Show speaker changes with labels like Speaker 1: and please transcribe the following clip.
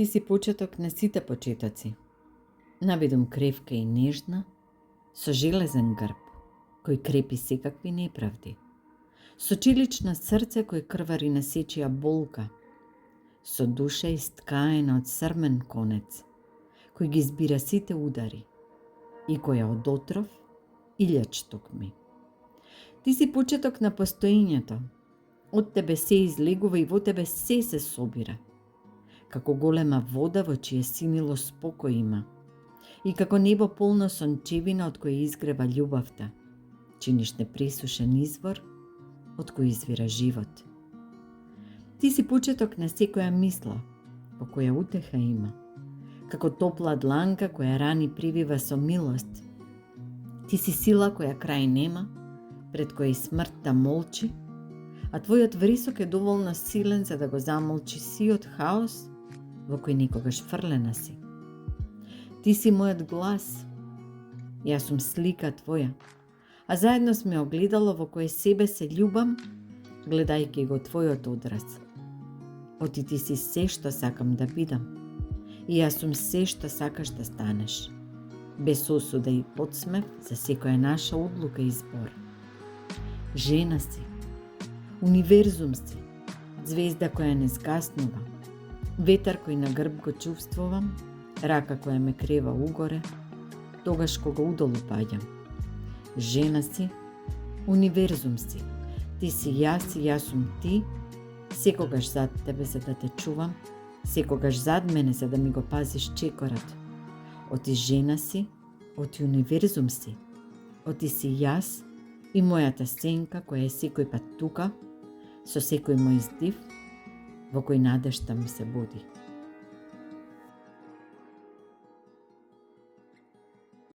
Speaker 1: Ти си почеток на сите почетоци. Навидум кревка и нежна, со железен грб, кој крепи секакви неправди. Со чилично срце кој крвари на сечија болка. Со душа исткаена од срмен конец, кој ги збира сите удари, и која од отров илјач токми. Ти си почеток на постоењето. Од тебе се излегува и во тебе се собира. Како голема вода во чие синило спокој има. И како небо полно сончевина од која изгрева љубовта, чиниш непресушен извор од кој извира живот. Ти си почеток на секоја мисла, во која утеха има, како топла дланка која рани привива со милост. Ти си сила која крај нема, пред која и смртта молчи, а твојот врисок е доволно силен за да го замолчи сиот хаос во кој никогаш фрлена си. Ти си мојот глас, јас сум слика твоја, а заедно сме огледало во кое себе се љубам, гледајќи го твојот одраз. Оти ти си се што сакам да бидам, и јас сум се што сакаш да станеш, без осуда и подсмев за секоја наша одлука и избор. Жена си, универзум си, звезда која не згаснува, ветар кој на грб го чувствувам, рака која ме крева угоре, тогаш кога удолу паѓам. Жена си, универзум си, ти си јас и јас сум ти, секогаш зад тебе за да те чувам, секогаш зад мене за да ми го пазиш чекорот. Оти жена си, оти универзум си, оти си јас и мојата сенка која е секој пат тука, со секој мој здив, во кој надежта ми се буди.